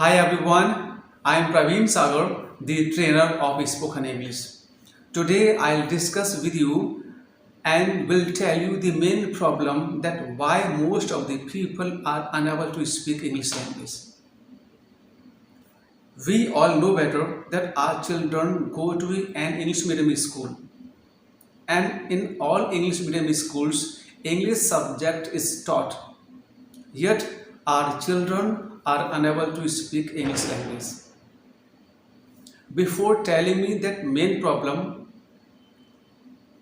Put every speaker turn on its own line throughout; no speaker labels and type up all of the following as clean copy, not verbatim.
Hi everyone, I am Praveen Sagar, the trainer of Spoken English. Today I'll discuss with you and will tell you the main problem that why most of the people are unable to speak English language. We all know better that our children go to an English medium school, and in all English medium schools, English subject is taught. Yet our children are unable to speak English language. Before telling me that main problem,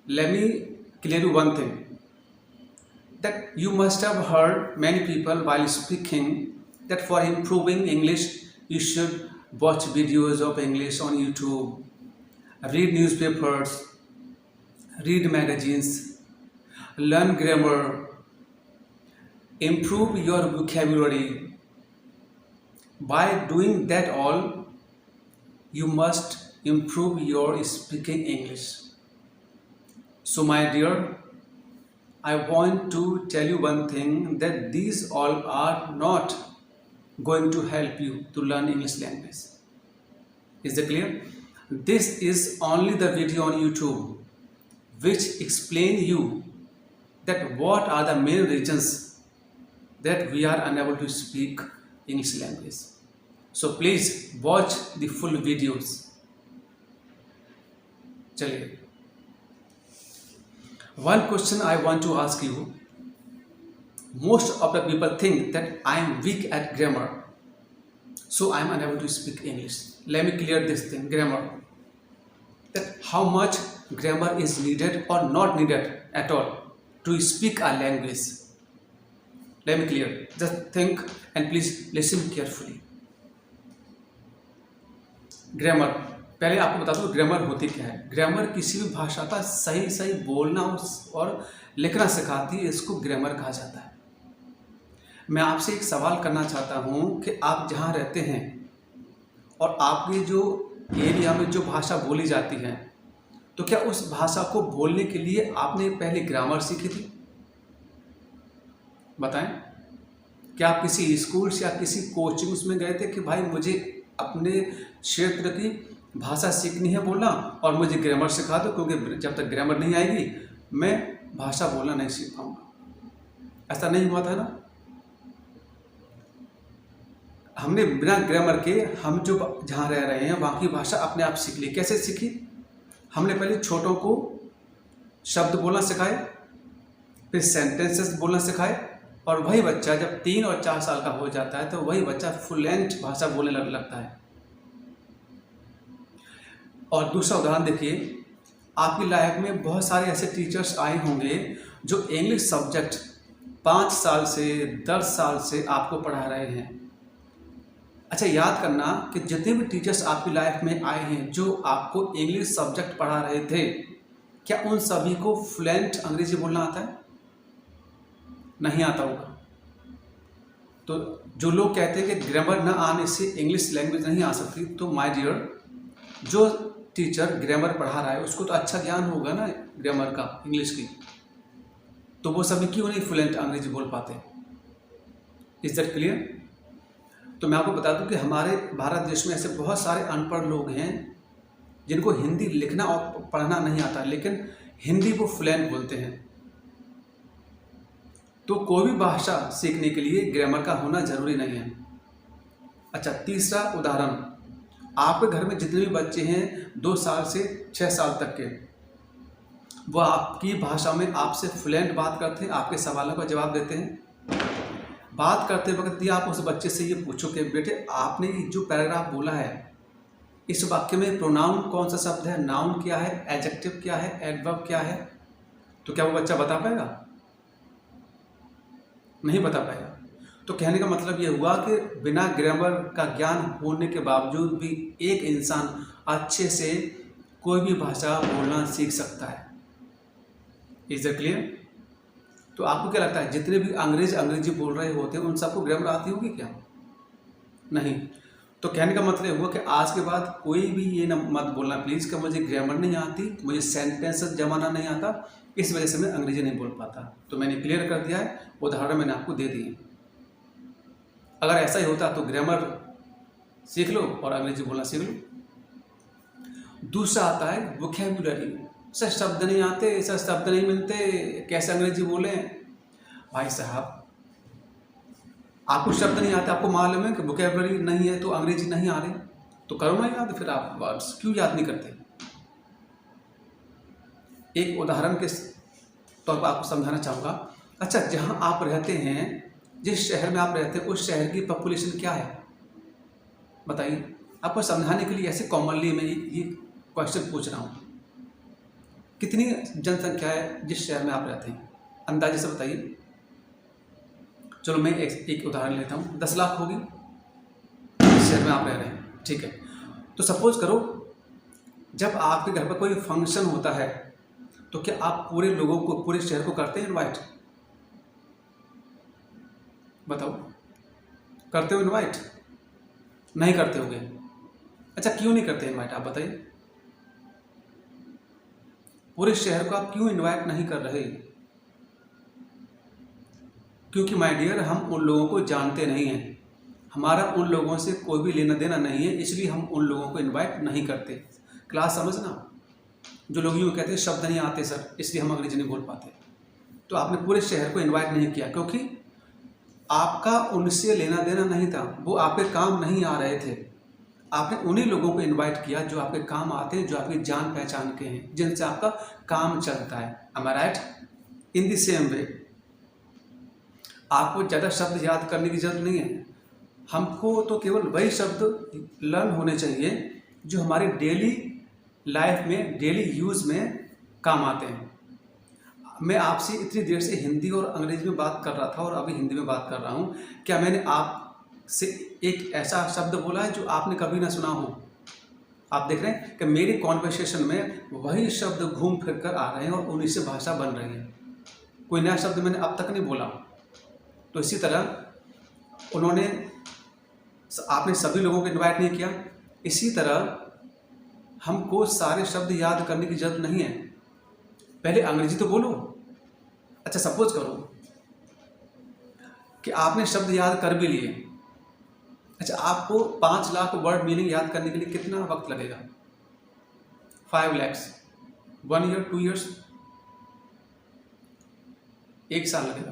let me clear you one thing. That you must have heard many people while speaking that for improving English, you should watch videos of English on YouTube, read newspapers, read magazines, learn grammar, improve your vocabulary. By doing that all, you must improve your speaking English. So, my dear, I want to tell you one thing that these all are not going to help you to learn English language. Is that clear? This is only the video on YouTube which explain you that what are the main reasons that we are unable to speak English language. So please watch the full videos. चलिए, one question I want to ask you. Most of the people think that I am weak at grammar, so I am unable to speak English. Let me clear this thing, grammar. That how much grammar is needed or not needed at all to speak a language. Let me clear. Just think and please listen carefully. Grammar, पहले आपको बता दूं grammar होती क्या है। Grammar किसी भी भाषा का सही सही बोलना और लिखना सिखाती है, इसको ग्रामर कहा जाता है। मैं आपसे एक सवाल करना चाहता हूं कि आप जहां रहते हैं और आपके जो एरिया में जो भाषा बोली जाती है, तो क्या उस भाषा को बोलने के लिए आपने पहले ग्रामर सीखी थी? बताएं। क्या आप किसी स्कूल या किसी कोचिंग्स में गए थे कि भाई मुझे अपने क्षेत्र की भाषा सीखनी है बोलना और मुझे ग्रामर सिखा दो, क्योंकि जब तक ग्रामर नहीं आएगी मैं भाषा बोलना नहीं सीख पाऊंगा? ऐसा नहीं हुआ था ना। हमने बिना ग्रामर के हम जो जहाँ रह रहे हैं वहाँ की भाषा अपने आप सीख ली। कैसे सीखी? हमने पहले छोटों को शब्द बोलना सिखाए, फिर सेंटेंसेस बोलना सिखाए, और वही बच्चा जब 3 और 4 साल का हो जाता है तो वही बच्चा फ्लुएंट भाषा बोलने लगता है। और दूसरा उदाहरण देखिए, आपकी लाइफ में बहुत सारे ऐसे टीचर्स आए होंगे जो इंग्लिश सब्जेक्ट 5 साल से 10 साल से आपको पढ़ा रहे हैं। अच्छा, याद करना कि जितने भी टीचर्स आपकी लाइफ में आए हैं जो आपको इंग्लिश सब्जेक्ट पढ़ा रहे थे, क्या उन सभी को फ्लुएंट अंग्रेजी बोलना आता है? नहीं आता होगा। तो जो लोग कहते हैं कि ग्रामर ना आने से इंग्लिश लैंग्वेज नहीं आ सकती, तो माय डियर, जो टीचर ग्रामर पढ़ा रहा है उसको तो अच्छा ज्ञान होगा ना ग्रामर का, इंग्लिश की, तो वो सभी क्यों नहीं फ्लुएंट अंग्रेजी बोल पाते? Is that clear? तो मैं आपको बता दूं कि हमारे भारत देश में ऐसे बहुत सारे अनपढ़ लोग हैं जिनको हिंदी लिखना और पढ़ना नहीं आता, लेकिन हिंदी वो फ्लुएंट बोलते हैं। तो कोई भी भाषा सीखने के लिए ग्रामर का होना जरूरी नहीं है। अच्छा, तीसरा उदाहरण, आपके घर में जितने भी बच्चे हैं 2 साल से 6 साल तक के, वो आपकी भाषा में आपसे फ्लुएंट बात करते हैं, आपके सवालों का जवाब देते हैं। बात करते वक्त आप उस बच्चे से ये पूछो कि बेटे आपने जो पैराग्राफ बोला है इस वाक्य में प्रोनाउन कौन सा शब्द है, नाउन क्या है, एडजेक्टिव क्या है, एडवर्ब क्या है, तो क्या वो बच्चा बता पाएगा? नहीं बता पाएगा। तो कहने का मतलब ये हुआ कि बिना ग्रामर का ज्ञान होने के बावजूद भी एक इंसान अच्छे से कोई भी भाषा बोलना सीख सकता है। Is that clear? तो आपको क्या लगता है जितने भी अंग्रेजी बोल रहे होते हैं उन सबको ग्रामर आती होगी क्या? नहीं। तो कहने का मतलब हुआ कि आज के बाद कोई भी ये न मत बोलना प्लीज़ कि मुझे ग्रामर नहीं आती, मुझे सेंटेंसेस जमाना नहीं आता, इस वजह से मैं अंग्रेजी नहीं बोल पाता। तो मैंने क्लियर कर दिया है, उदाहरण मैंने आपको दे दिए। अगर ऐसा ही होता तो ग्रामर सीख लो और अंग्रेजी बोलना सीख लो। दूसरा आता है वोकैबुलरी। सर शब्द नहीं आते, सर शब्द नहीं मिलते, कैसे अंग्रेजी बोलें? भाई साहब, आपको शब्द नहीं आते, आपको मालूम है कि वोकैबुलरी नहीं है तो अंग्रेजी नहीं आ रही, तो करो ना याद। फिर आप वर्ड्स क्यों याद नहीं करते? एक उदाहरण के तौर पर आपको समझाना चाहूँगा। अच्छा, जहाँ आप रहते हैं, जिस शहर में आप रहते हैं, उस शहर की पॉपुलेशन क्या है बताइए। आपको समझाने के लिए ऐसे कॉमनली मैं ये क्वेश्चन पूछ रहा हूँ। कितनी जनसंख्या है जिस शहर में आप रहते हैं, अंदाजे से बताइए। चलो मैं एक उदाहरण लेता हूँ। 10 लाख होगी जिस शहर में आप रह रहे हैं, ठीक है। तो सपोज करो जब आपके घर पर कोई फंक्शन होता है तो क्या आप पूरे लोगों को, पूरे शहर को करते हैं इनवाइट? बताओ, करते हो इनवाइट? नहीं करते होगे। अच्छा, क्यों नहीं करते इनवाइट आप बताइए? पूरे शहर को आप क्यों इनवाइट नहीं कर रहे? क्योंकि माय डियर, हम उन लोगों को जानते नहीं हैं, हमारा उन लोगों से कोई भी लेना देना नहीं है, इसलिए हम उन लोगों को इनवाइट नहीं करते। क्लास समझना। जो लोग यूँ कहते हैं शब्द नहीं आते सर, इसलिए हम अंग्रेजी नहीं बोल पाते, तो आपने पूरे शहर को इनवाइट नहीं किया क्योंकि आपका उनसे लेना देना नहीं था, वो आपके काम नहीं आ रहे थे। आपने उन्हीं लोगों को इनवाइट किया जो आपके काम आते हैं, जो आपकी जान पहचान के हैं, जिनसे आपका काम चलता है। Am I right? In the same way आपको ज़्यादा शब्द याद करने की जरूरत नहीं है। हमको तो केवल वही शब्द लर्न होने चाहिए जो हमारे डेली लाइफ में, डेली यूज़ में काम आते हैं। मैं आपसे इतनी देर से हिंदी और अंग्रेजी में बात कर रहा था और अभी हिंदी में बात कर रहा हूँ। क्या मैंने आपसे एक ऐसा शब्द बोला है जो आपने कभी ना सुना हो? आप देख रहे हैं कि मेरी कॉन्वर्सेशन में वही शब्द घूम फिर कर आ रहे हैं और उन्हीं से भाषा बन रही है। कोई नया शब्द मैंने अब तक नहीं बोला। तो इसी तरह आपने सभी लोगों को इनवाइट नहीं किया। इसी तरह हमको सारे शब्द याद करने की जरूरत नहीं है। पहले अंग्रेजी तो बोलो। अच्छा, सपोज करो कि आपने शब्द याद कर भी लिए। अच्छा, आपको 5 लाख वर्ड मीनिंग याद करने के लिए कितना वक्त लगेगा? 5 lakhs, 1 year, 2 years, 1 साल लगेगा।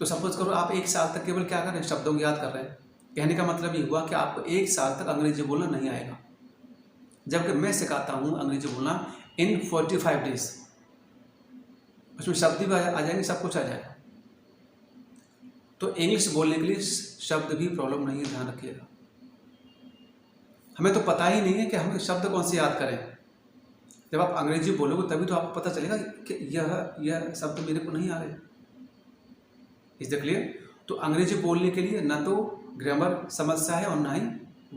तो सपोज करो आप 1 साल तक केवल क्या कर रहे हैं? शब्दों को याद कर रहे हैं। कहने का मतलब ये हुआ कि आपको 1 साल तक अंग्रेजी बोलना नहीं आएगा, जबकि मैं सिखाता हूँ अंग्रेजी बोलना इन 45 days। उसमें शब्द भी आ जाएंगे, सब कुछ आ जाएगा। तो इंग्लिश बोलने के लिए शब्द भी प्रॉब्लम नहीं है, ध्यान रखिएगा। हमें तो पता ही नहीं है कि हमें शब्द कौन से याद करें। जब आप अंग्रेजी बोलोगे तभी तो आपको पता चलेगा कि यह शब्द मेरे को नहीं आ रहे। Is the clear? तो अंग्रेजी बोलने के लिए ना तो ग्रामर समस्या है और ना ही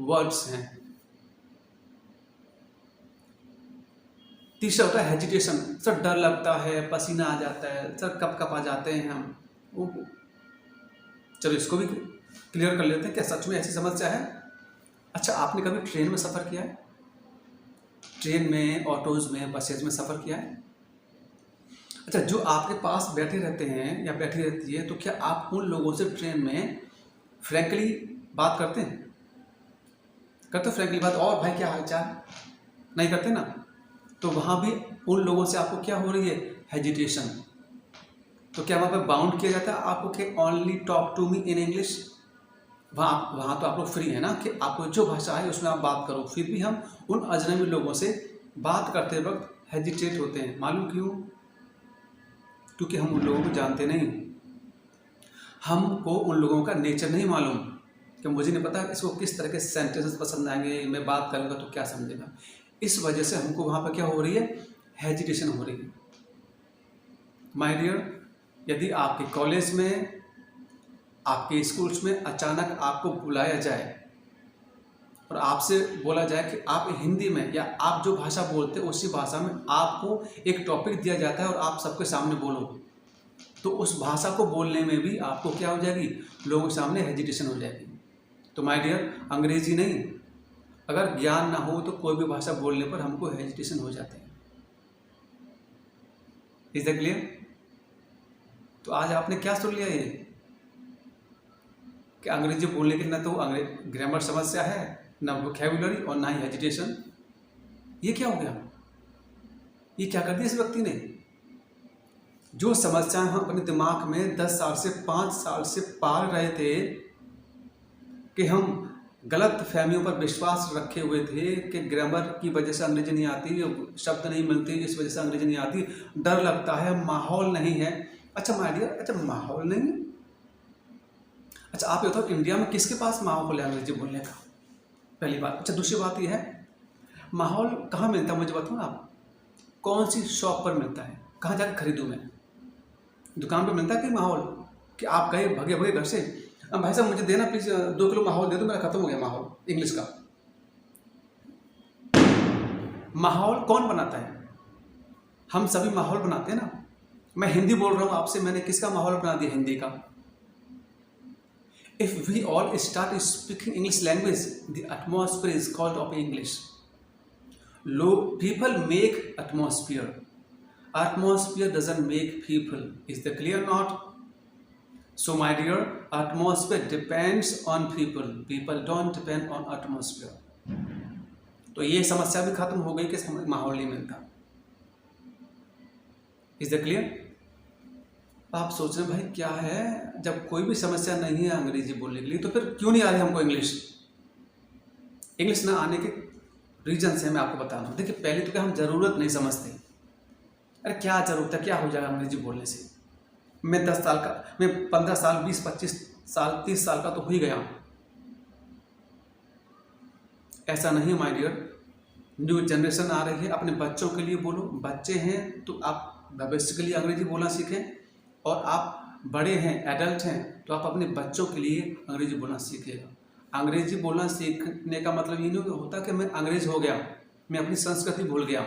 वर्ड्स हैं। तीसरा होता है हेजिटेशन। सर डर लगता है, पसीना आ जाता है, सर कप कप आ जाते हैं हम। ओहो, चलो इसको भी क्लियर कर लेते हैं। क्या सच में ऐसी समस्या है? अच्छा, आपने कभी ट्रेन में सफ़र किया है? ट्रेन में, ऑटोज़ में, बसेज में सफ़र किया है? अच्छा, जो आपके पास बैठे रहते हैं या बैठी रहती है, तो क्या आप उन लोगों से ट्रेन में फ्रैंकली बात करते हैं? करते हो फ्रैंकली बात? और भाई क्या हालचाल? नहीं करते ना। तो वहाँ भी उन लोगों से आपको क्या हो रही है? हेजिटेशन। तो क्या वहाँ पर बाउंड किया जाता है आपको कि only talk to me in English? वहाँ तो आप लोग फ्री है ना कि आपको जो भाषा है उसमें आप बात करो। फिर भी हम उन अजनबी लोगों से बात करते वक्त हेजिटेट होते हैं। मालूम क्यों? क्योंकि हम उन लोगों को जानते नहीं। हमको उन लोगों का नेचर नहीं मालूम कि मुझे नहीं पता इसको किस तरह के सेंटेंसेस पसंद आएंगे, मैं बात करूँगा तो क्या समझेगा। इस वजह से हमको वहाँ पर क्या हो रही है? हेजिटेशन हो रही है। माय डियर, यदि आपके कॉलेज में, आपके स्कूल्स में अचानक आपको बुलाया जाए और आपसे बोला जाए कि आप हिंदी में या आप जो भाषा बोलते हैं उसी भाषा में आपको एक टॉपिक दिया जाता है और आप सबके सामने बोलो, तो उस भाषा को बोलने में भी आपको क्या हो जाएगी? लोगों के सामने हेजिटेशन हो जाएगी। तो माय डियर, अंग्रेजी नहीं, अगर ज्ञान ना हो तो कोई भी भाषा बोलने पर हमको हेजिटेशन हो जाते हैं। Is that clear? तो आज आपने क्या सुन लिया ये कि अंग्रेजी बोलने के ना तो ग्रामर समस्या है, ना वोकैबुलरी और ना ही हेजिटेशन। ये क्या हो गया? ये क्या कर दिया इस व्यक्ति ने? जो समस्या हम अपने दिमाग में 10 साल से 5 साल से पाल रहे थे कि हम गलत फहमियों पर विश्वास रखे हुए थे कि ग्रामर की वजह से अंग्रेजी नहीं आती, शब्द नहीं मिलते, इस वजह से अंग्रेजी नहीं आती, डर लगता है, माहौल नहीं है। अच्छा माय डियर, अच्छा माहौल नहीं है? अच्छा आप ये बताओ इंडिया में किसके पास माहौल है अंग्रेजी बोलने का? पहली बात। अच्छा दूसरी बात यह है, माहौल कहाँ मिलता है मुझे बताओ आप? कौन सी शॉप पर मिलता है? कहाँ जाकर खरीदूँ मैं? दुकान पर मिलता है कि माहौल कि आप गए भगे भगे घर से, अब भाई साहब मुझे देना प्लीज़ 2 किलो माहौल दे दो, मेरा खत्म हो गया माहौल इंग्लिश का। माहौल कौन बनाता है? हम सभी माहौल बनाते हैं ना। मैं हिंदी बोल रहा हूँ आपसे, मैंने किसका माहौल बना दिया? हिंदी का। If we all start speaking English language, the atmosphere is called of English. People make atmosphere. Atmosphere doesn't make people. Is that clear or not? So my dear, atmosphere depends on people. People don't depend on atmosphere. तो ये समस्या भी खत्म हो गई कि माहौल नहीं मिलता। Is that clear? आप सोच रहे हैं भाई क्या है, जब कोई भी समस्या नहीं है अंग्रेजी बोलने के लिए तो फिर क्यों नहीं आ रही हमको इंग्लिश? इंग्लिश ना आने के रीजन से मैं आपको बता रहा हूँ। देखिए पहले तो क्या हम ज़रूरत नहीं समझते, अरे क्या ज़रूरत है, क्या हो जाएगा अंग्रेजी बोलने से? मैं 10 साल का, मैं 15 साल, 20, 25 साल, 30 साल का तो हो ही गया। ऐसा नहीं माय डियर, न्यू जनरेशन आ रही है, अपने बच्चों के लिए बोलो। बच्चे हैं तो आप भविष्य के लिए अंग्रेजी बोलना सीखें, और आप बड़े हैं, एडल्ट हैं, तो आप अपने बच्चों के लिए अंग्रेजी बोलना सीखिएगा। अंग्रेजी बोलना सीखने का मतलब ये नहीं होता कि मैं अंग्रेज हो गया, मैं अपनी संस्कृति भूल गया।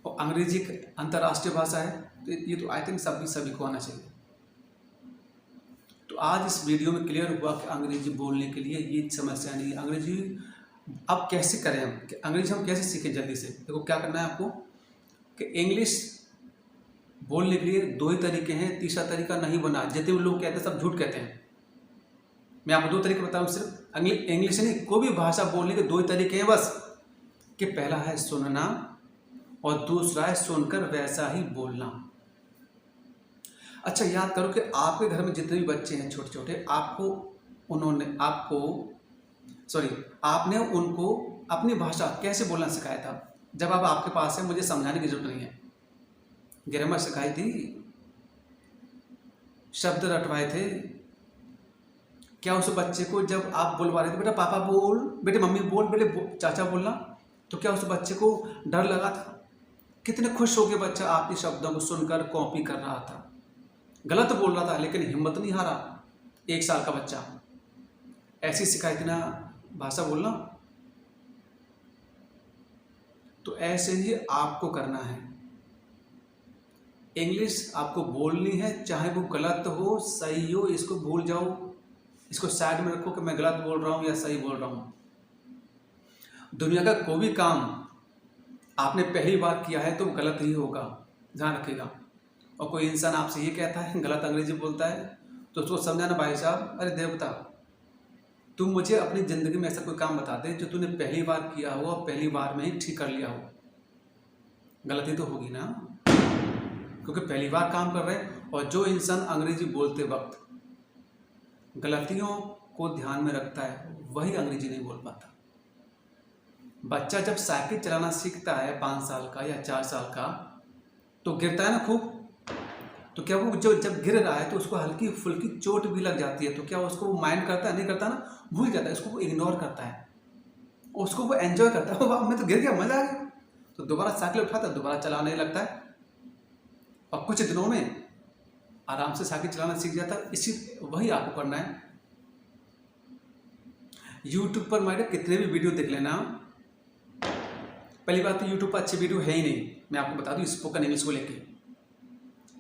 और अंग्रेजी अंतर्राष्ट्रीय भाषा है, तो ये तो आई थिंक सभी को आना चाहिए। तो आज इस वीडियो में क्लियर हुआ कि अंग्रेजी बोलने के लिए ये समस्या नहीं है। अंग्रेजी अब कैसे करें हम, कि अंग्रेजी हम कैसे सीखें जल्दी से? देखो क्या करना है आपको कि इंग्लिश बोलने के लिए 2 ही तरीके हैं, तीसरा तरीका नहीं बना। जितने भी लोग कहते हैं सब झूठ कहते हैं। मैं आपको 2 तरीके बताऊँ सिर्फ। इंग्लिश नहीं, कोई भी भाषा बोलने के 2 ही तरीके हैं बस, कि पहला है सुनना और दूसरा है सुनकर वैसा ही बोलना। अच्छा याद करो कि आपके घर में जितने भी बच्चे हैं छोटे छोटे, आपने उनको अपनी भाषा कैसे बोलना सिखाया था? जब अब आपके पास है, मुझे समझाने की जरूरत नहीं है। ग्रामर सिखाई थी, शब्द रटवाए थे। क्या उस बच्चे को जब आप बुलवा रहे थे, बेटा पापा बोल, बेटे मम्मी बोल, बेटे चाचा बोलना, तो क्या उस बच्चे को डर लगा था? कितने खुश हो गए बच्चा आपके शब्दों को सुनकर कॉपी कर रहा था। गलत बोल रहा था लेकिन हिम्मत नहीं हारा। 1 साल का बच्चा, ऐसी सिखाई थी ना भाषा बोलना। तो ऐसे ही आपको करना है। इंग्लिश आपको बोलनी है, चाहे वो गलत हो सही हो, इसको भूल जाओ, इसको साइड में रखो कि मैं गलत बोल रहा हूँ या सही बोल रहा हूँ। दुनिया का कोई भी काम आपने पहली बार किया है तो गलत ही होगा, ध्यान रखिएगा। और कोई इंसान आपसे ये कहता है गलत अंग्रेजी बोलता है, तो उसको समझाना, भाई साहब अरे देवता, तुम मुझे अपनी ज़िंदगी में ऐसा कोई काम बता दे जो तूने पहली बार किया हो और पहली बार में ही ठीक कर लिया हो। गलती तो होगी ना, क्योंकि पहली बार काम कर रहे हैं। और जो इंसान अंग्रेजी बोलते वक्त गलतियों को ध्यान में रखता है वही अंग्रेजी नहीं बोल पाता। बच्चा जब साइकिल चलाना सीखता है 5 साल का या 4 साल का, तो गिरता है ना खूब, तो क्या वो जब गिर रहा है तो उसको हल्की फुल्की चोट भी लग जाती है, तो क्या उसको वो माइंड करता है? नहीं करता ना, भूल जाता है, उसको वो इग्नोर करता है, उसको वो एंजॉय करता है। वाह मैं तो गिर गया, मजा आ गया, तो दोबारा साइकिल उठाता है, दोबारा चलाने लगता है, और कुछ दिनों में आराम से साइकिल चलाना सीख जाता है। वही आपको करना है। यूट्यूब पर मेरे कितने भी वीडियो देख लेना। पहली बात तो यूट्यूब पर अच्छी वीडियो है ही नहीं। मैं आपको बता दूं, स्पोकन इंग्लिश को लेके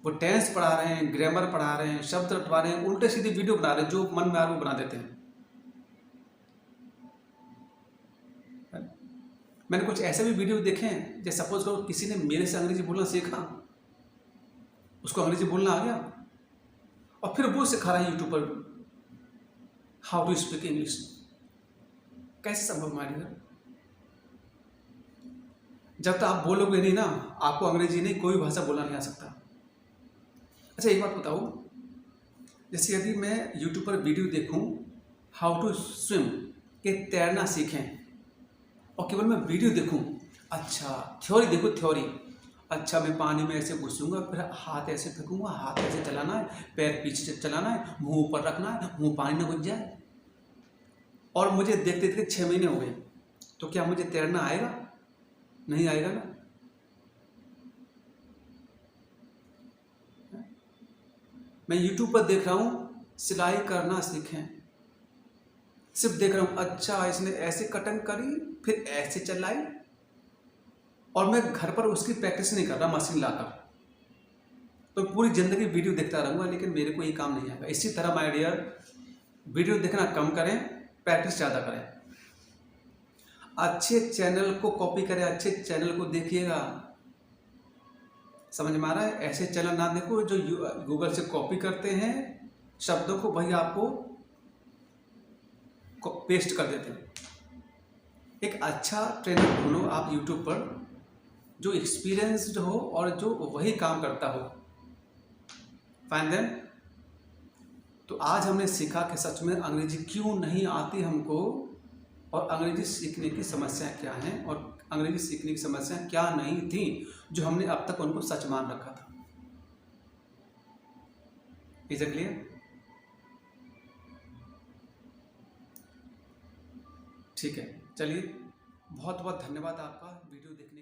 वो टेंस पढ़ा रहे हैं, ग्रामर पढ़ा रहे हैं, शब्द रटवा रहे हैं, उल्टे सीधे वीडियो बना रहे हैं, जो मन में आ रहा वो बना देते हैं। मैंने कुछ ऐसे भी वीडियो देखे हैं, जैसे सपोज करो किसी ने मेरे से अंग्रेजी बोलना सीखा, उसको अंग्रेजी बोलना आ गया, और फिर वो सिखा रहा है यूट्यूब पर हाउ टू स्पीक इंग्लिश। कैसे संभव माय डियर? जब तक आप बोलोगे नहीं ना, आपको अंग्रेजी नहीं कोई भाषा बोलना नहीं आ सकता। अच्छा एक बात बताओ, जैसे यदि मैं यूट्यूब पर वीडियो देखूं हाउ टू स्विम, के तैरना सीखें, और केवल मैं वीडियो देखूं, अच्छा थ्योरी देखो थ्योरी, अच्छा मैं पानी में ऐसे घुसूंगा, फिर हाथ ऐसे फेंकूंगा, हाथ ऐसे चलाना है, पैर पीछे से चलाना है, मुंह ऊपर रखना है, मुंह पानी में घुस जाए, और मुझे देखते देखते 6 महीने हो गए, तो क्या मुझे तैरना आएगा? नहीं आएगा ना। मैं यूट्यूब पर देख रहा हूँ सिलाई करना सीखें, सिर्फ देख रहा हूँ, अच्छा इसने ऐसे कटिंग करी फिर ऐसे चलाई, और मैं घर पर उसकी प्रैक्टिस नहीं कर रहा मशीन लाकर, तो पूरी ज़िंदगी वीडियो देखता रहूँगा, लेकिन मेरे को ये काम नहीं आएगा। इसी तरह माय डियर, वीडियो देखना कम करें, प्रैक्टिस ज़्यादा करें, अच्छे चैनल को कॉपी करें, अच्छे चैनल को देखिएगा। समझ में आ रहा है? ऐसे चैनल ना देखो जो गूगल से कॉपी करते हैं शब्दों को, वही आपको पेस्ट कर देते हैं। एक अच्छा ट्रेनर ढूंढो आप यूट्यूब पर, जो एक्सपीरियंस्ड हो और जो वही काम करता हो। Fine then. तो आज हमने सीखा कि सच में अंग्रेजी क्यों नहीं आती हमको, और अंग्रेजी सीखने की समस्या क्या हैं, और अंग्रेजी सीखने की समस्या क्या नहीं थी जो हमने अब तक उनको सच मान रखा था। Is it clear? ठीक है, चलिए बहुत बहुत धन्यवाद आपका वीडियो देखने